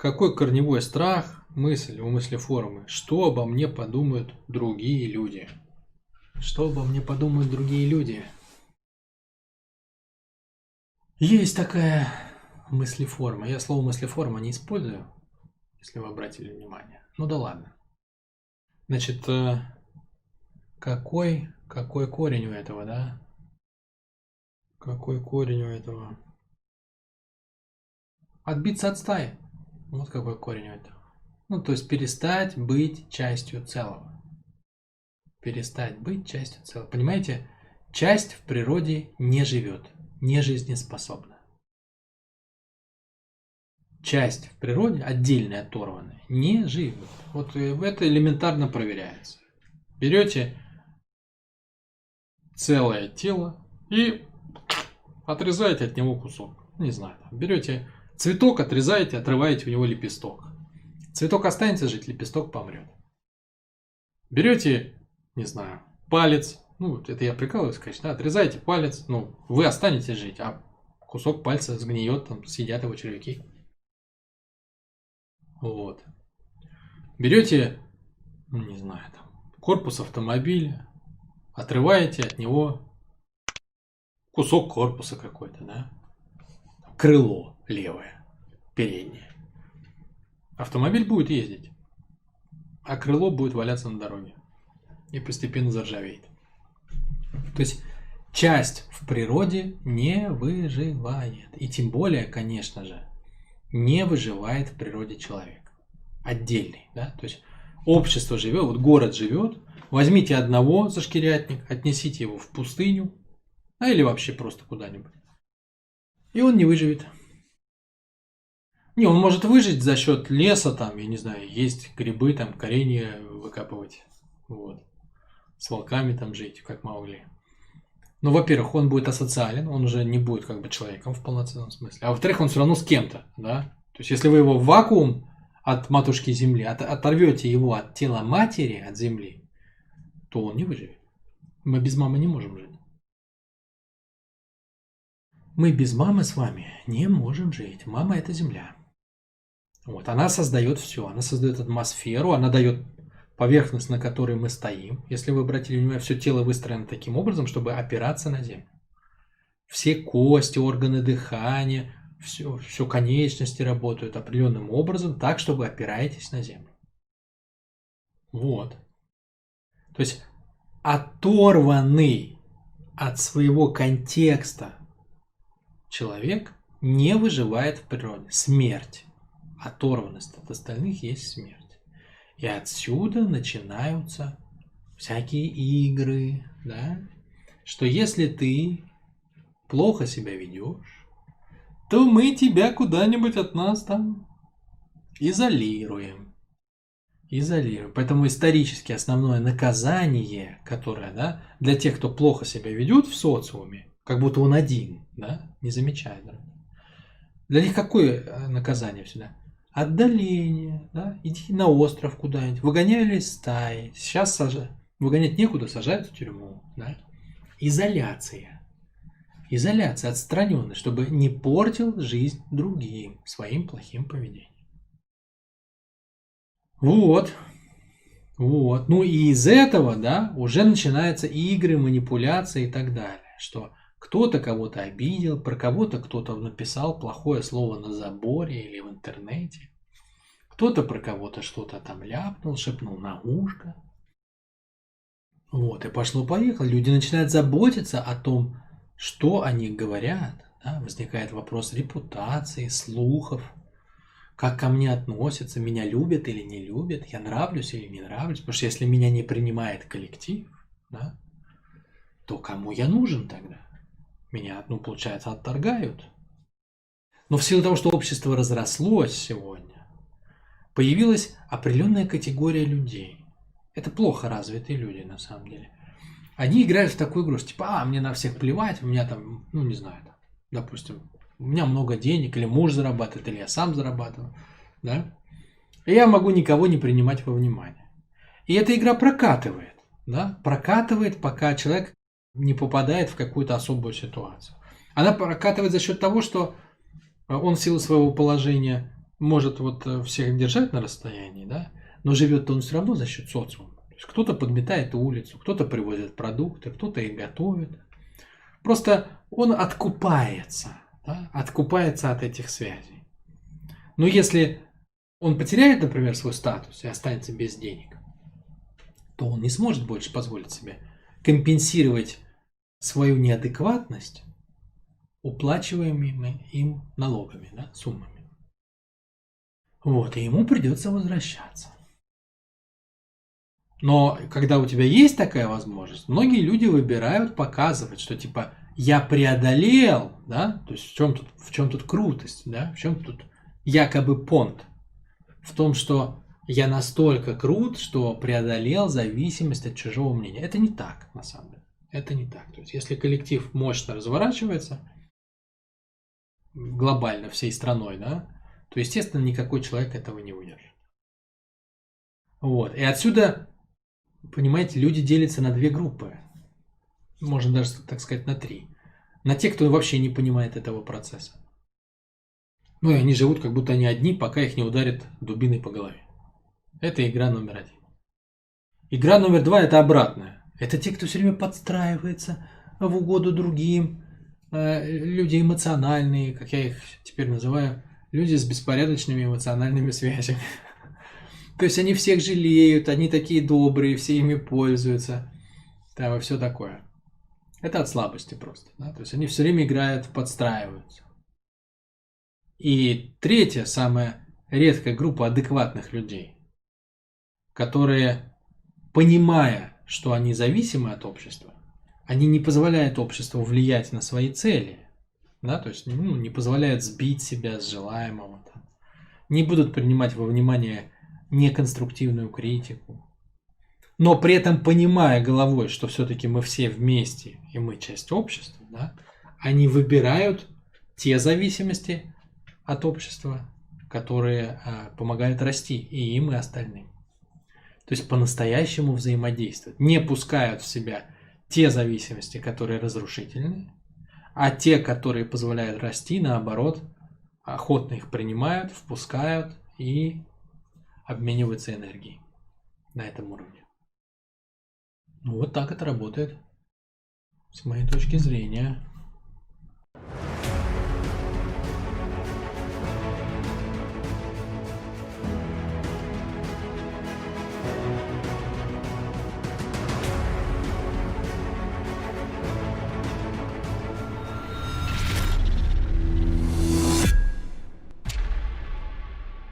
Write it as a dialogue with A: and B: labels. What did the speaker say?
A: Какой корневой страх, мысль у мыслеформы? Что обо мне подумают другие люди? Что обо мне подумают другие люди? Есть такая мыслеформа. Я слово мыслеформа не использую, если вы обратили внимание. Ну да ладно. Значит, какой корень у этого, да? Какой корень у этого? Отбиться от стаи. Вот какой корень у этого. Ну, то есть перестать быть частью целого. Перестать быть частью целого. Понимаете, часть в природе не живет, не жизнеспособна. Часть в природе, отдельная, оторванная, не живет. Вот это элементарно проверяется. Берете целое тело и отрезаете от него кусок. Не знаю, берете цветок, отрезаете, отрываете у него лепесток. Цветок останется жить, лепесток помрет. Берете, не знаю, палец, ну это я прикалываюсь, конечно, да? Отрезаете палец, ну вы останетесь жить, а кусок пальца сгниет, там съедят его червяки. Вот. Берете, ну не знаю, там, корпус автомобиля, отрываете от него кусок корпуса какой-то, да? Крыло левое, переднее. Автомобиль будет ездить, а крыло будет валяться на дороге и постепенно заржавеет. То есть часть в природе не выживает. И тем более, конечно же, не выживает в природе человек. Отдельный. Да? То есть общество живет, вот город живет. Возьмите одного зашкирятник, отнесите его в пустыню, или вообще просто куда-нибудь. И он не выживет. Не, он может выжить за счет леса, там, я не знаю, есть грибы, там, коренья выкапывать. Вот. С волками там жить, как Маугли. Ну, во-первых, он будет асоциален, он уже не будет как бы человеком в полноценном смысле. А во-вторых, он все равно с кем-то, да? То есть, если вы его в вакуум от матушки Земли, оторвете его от тела матери, от Земли, то он не выживет. Мы без мамы не можем жить. Мы без мамы с вами не можем жить. Мама – это Земля. Вот, она создает все, она создает атмосферу, она дает поверхность, на которой мы стоим. Если вы обратили внимание, все тело выстроено таким образом, чтобы опираться на землю. Все кости, органы дыхания, все конечности работают определенным образом, так, чтобы опираетесь на землю. Вот. То есть оторванный от своего контекста человек не выживает в природе. Смерть. Оторванность от остальных есть смерть. И отсюда начинаются всякие игры, да? Что если ты плохо себя ведешь, то мы тебя куда-нибудь от нас там изолируем. Поэтому исторически основное наказание, которое, да, для тех, кто плохо себя ведет в социуме, как будто он один, да, не замечает. Да? Для них какое наказание всегда? Отдаление, да? Иди на остров куда-нибудь, выгоняли из стаи, сейчас выгонять некуда, сажают в тюрьму, да? Изоляция, отстраненность, чтобы не портил жизнь другим своим плохим поведением. Вот, ну и из этого, да, уже начинаются игры, манипуляции и так далее, что кто-то кого-то обидел, про кого-то кто-то написал плохое слово на заборе или в интернете. Кто-то про кого-то что-то там ляпнул, шепнул на ушко. Вот, и пошло-поехало. Люди начинают заботиться о том, что они говорят. Да? Возникает вопрос репутации, слухов. Как ко мне относятся, меня любят или не любят, я нравлюсь или не нравлюсь. Потому что если меня не принимает коллектив, да, то кому я нужен тогда? Меня, ну, получается, отторгают. Но в силу того, что общество разрослось сегодня, появилась определенная категория людей. Это плохо развитые люди, на самом деле. Они играют в такую игру, типа, мне на всех плевать, у меня там, ну, не знаю, там, допустим, у меня много денег, или муж зарабатывает, или я сам зарабатываю, да? И я могу никого не принимать во внимание. И эта игра прокатывает, да? Прокатывает, пока человек не попадает в какую-то особую ситуацию. Она прокатывает за счет того, что он в силу своего положения может вот всех держать на расстоянии, да, но живет он все равно за счет социума. То есть кто-то подметает улицу, кто-то привозит продукты, кто-то их готовит. Просто он откупается, да, откупается от этих связей. Но если он потеряет, например, свой статус и останется без денег, то он не сможет больше позволить себе компенсировать свою неадекватность уплачиваемыми им налогами, да, суммами. Вот, и ему придется возвращаться. Но когда у тебя есть такая возможность, многие люди выбирают показывать, что типа я преодолел, да, то есть в чем тут крутость, да, в чем тут якобы понт? В том, что я настолько крут, что преодолел зависимость от чужого мнения. Это не так, на самом деле. Это не так. То есть, если коллектив мощно разворачивается, глобально всей страной, да, то, естественно, никакой человек этого не выдержит. Вот. И отсюда, понимаете, люди делятся на две группы. Можно даже, так сказать, на три. На тех, кто вообще не понимает этого процесса. Ну и они живут, как будто они одни, пока их не ударят дубиной по голове. Это игра номер один. Игра номер два – это обратная. Это те, кто все время подстраивается в угоду другим. Люди эмоциональные, как я их теперь называю, люди с беспорядочными эмоциональными связями. То есть они всех жалеют, они такие добрые, все ими пользуются. Там и все такое. Это от слабости просто. Да? То есть они все время играют, подстраиваются. И третья, самая редкая группа адекватных людей, которые, понимая, что они зависимы от общества, они не позволяют обществу влиять на свои цели. Да? То есть не позволяют сбить себя с желаемого. Там. Не будут принимать во внимание неконструктивную критику. Но при этом, понимая головой, что все-таки мы все вместе, и мы часть общества, да, они выбирают те зависимости от общества, которые помогают расти и им, и остальным. То есть по-настоящему взаимодействуют. Не пускают в себя те зависимости, которые разрушительны, а те, которые позволяют расти, наоборот, охотно их принимают, впускают и обмениваются энергией на этом уровне. Ну вот так это работает, с моей точки зрения.